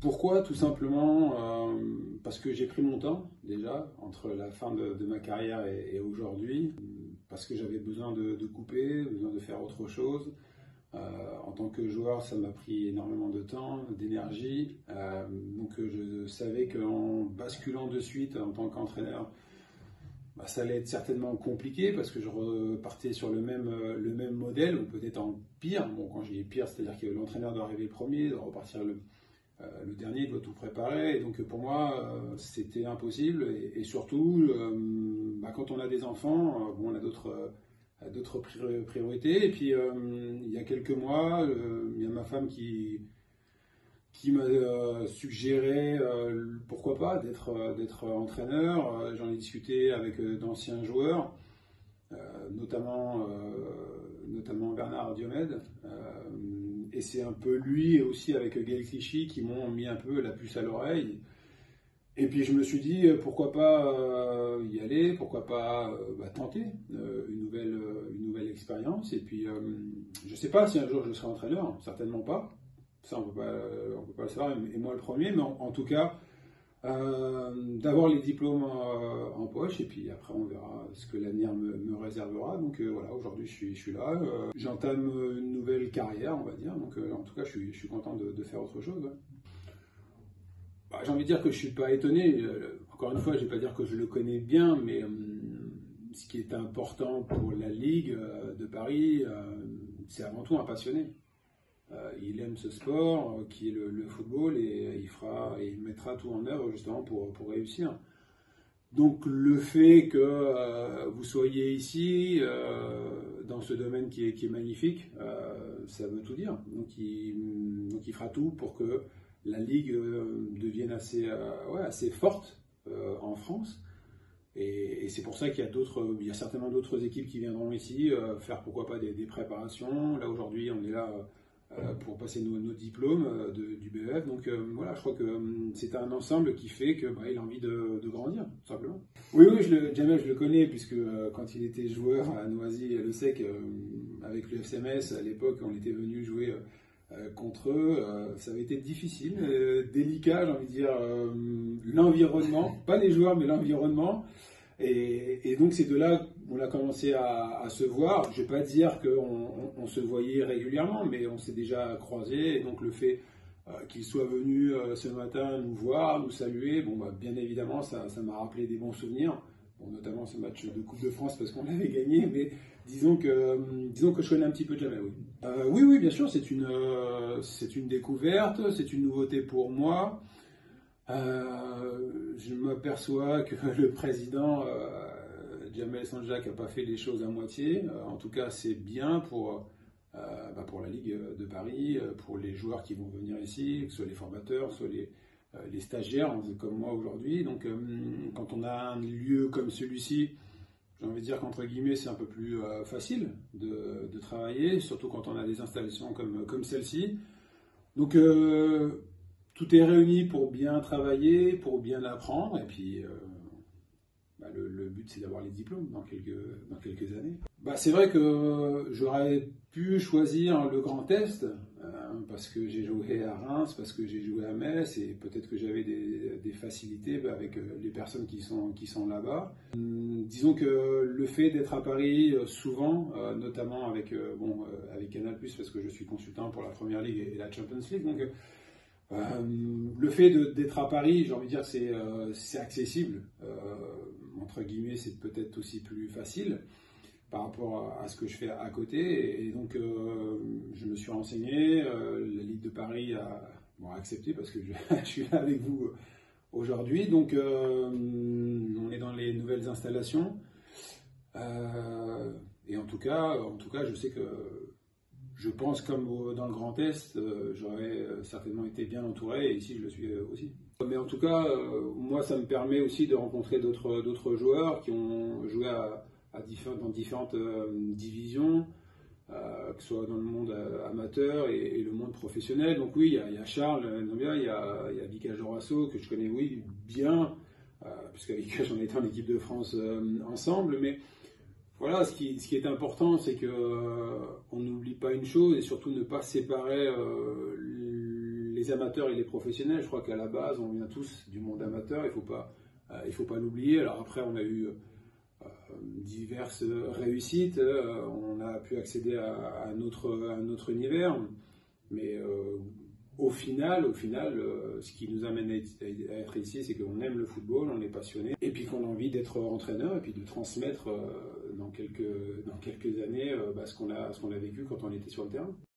Pourquoi? Tout simplement parce que j'ai pris mon temps déjà entre la fin de ma carrière et aujourd'hui, parce que j'avais besoin de couper, besoin de faire autre chose. En tant que joueur, ça m'a pris énormément de temps, d'énergie. Donc je savais qu'en basculant de suite en tant qu'entraîneur, ça allait être certainement compliqué parce que je repartais sur le même modèle, ou peut-être en pire. Bon, quand je dis pire, c'est-à-dire que l'entraîneur doit arriver le premier, doit repartir le dernier, doit tout préparer. Et donc pour moi, c'était impossible. Et surtout, quand on a des enfants, bon, on a d'autres priorités. Et puis il y a quelques mois, il y a ma femme qui m'a suggéré pourquoi pas d'être entraîneur. J'en ai discuté avec d'anciens joueurs, notamment Bernard Diomède. Et c'est un peu lui aussi avec Gaël Clichy qui m'ont mis un peu la puce à l'oreille. Et puis je me suis dit pourquoi pas y aller, pourquoi pas tenter une nouvelle expérience. Et puis je ne sais pas si un jour je serai entraîneur, certainement pas. Ça, on peut pas le savoir, et moi le premier, mais en tout cas, d'avoir les diplômes en poche, et puis après on verra ce que l'avenir me réservera. Donc voilà, aujourd'hui je suis là, j'entame une nouvelle carrière, on va dire, donc en tout cas je suis content de faire autre chose. Ouais. J'ai envie de dire que je ne suis pas étonné, encore une fois, je ne vais pas dire que je le connais bien, mais ce qui est important pour la Ligue de Paris, c'est avant tout un passionné. Il aime ce sport qui est le football, et il mettra tout en œuvre justement pour réussir. Donc le fait que vous soyez ici dans ce domaine qui est magnifique, ça veut tout dire. Donc il fera tout pour que la Ligue devienne assez forte en France. Et c'est pour ça qu'il y a certainement d'autres équipes qui viendront ici faire pourquoi pas des préparations. Là aujourd'hui on est là pour passer nos diplômes du BEF. Donc voilà, je crois que c'est un ensemble qui fait qu'il a envie de grandir, tout simplement. Oui, Jamel, je le connais, puisque quand il était joueur à Noisy-le-Sec, avec le FCMS, à l'époque, on était venu jouer contre eux. Ça avait été difficile, délicat, j'ai envie de dire, l'environnement, pas les joueurs, mais l'environnement. Et donc c'est de là qu'on a commencé à se voir. Je ne vais pas dire qu'on se voyait régulièrement, mais on s'est déjà croisés. Et donc le fait qu'il soit venu ce matin nous voir, nous saluer, bien évidemment, ça m'a rappelé des bons souvenirs. Bon, notamment ce match de Coupe de France parce qu'on l'avait gagné, mais disons que je connais un petit peu Jamel, oui. Oui, bien sûr, c'est une découverte, c'est une nouveauté pour moi. Je m'aperçois que le président Jamel Sanjak n'a pas fait les choses à moitié. En tout cas, c'est bien pour la Ligue de Paris, pour les joueurs qui vont venir ici, que ce soit les formateurs, soit les stagiaires, comme moi aujourd'hui. Donc, quand on a un lieu comme celui-ci, j'ai envie de dire qu'entre guillemets, c'est un peu plus facile de travailler, surtout quand on a des installations comme celle-ci. Donc, tout est réuni pour bien travailler, pour bien apprendre, et puis le but c'est d'avoir les diplômes dans quelques années. C'est vrai que j'aurais pu choisir le Grand Est, parce que j'ai joué à Reims, parce que j'ai joué à Metz, et peut-être que j'avais des facilités avec les personnes qui sont là-bas. Disons que le fait d'être à Paris souvent, notamment avec Canal+, parce que je suis consultant pour la Première Ligue et la Champions League, donc le fait d'être à Paris, j'ai envie de dire, c'est accessible. Entre guillemets, c'est peut-être aussi plus facile par rapport à ce que je fais à côté. Et donc, je me suis renseigné. La Ligue de Paris a accepté parce que je suis là avec vous aujourd'hui. Donc, on est dans les nouvelles installations. Et en tout cas, je sais que je pense, comme dans le Grand Est, j'aurais certainement été bien entouré, et ici je le suis aussi. Mais en tout cas, moi ça me permet aussi de rencontrer d'autres joueurs qui ont joué dans différentes divisions, que ce soit dans le monde amateur et le monde professionnel. Donc oui, il y a Charles Nambia, il y a Vikash Dorasso, que je connais bien, puisqu'avec Vikash j'en étais en équipe de France ensemble, mais voilà, ce qui est important, c'est qu'on n'oublie pas une chose, et surtout ne pas séparer les amateurs et les professionnels. Je crois qu'à la base, on vient tous du monde amateur. Il faut pas l'oublier. Alors après, on a eu diverses réussites. On a pu accéder à un autre univers. Mais au final, ce qui nous amène à être ici, c'est qu'on aime le football, on est passionné, et puis qu'on a envie d'être entraîneur et puis de transmettre dans quelques années ce qu'on a vécu quand on était sur le terrain.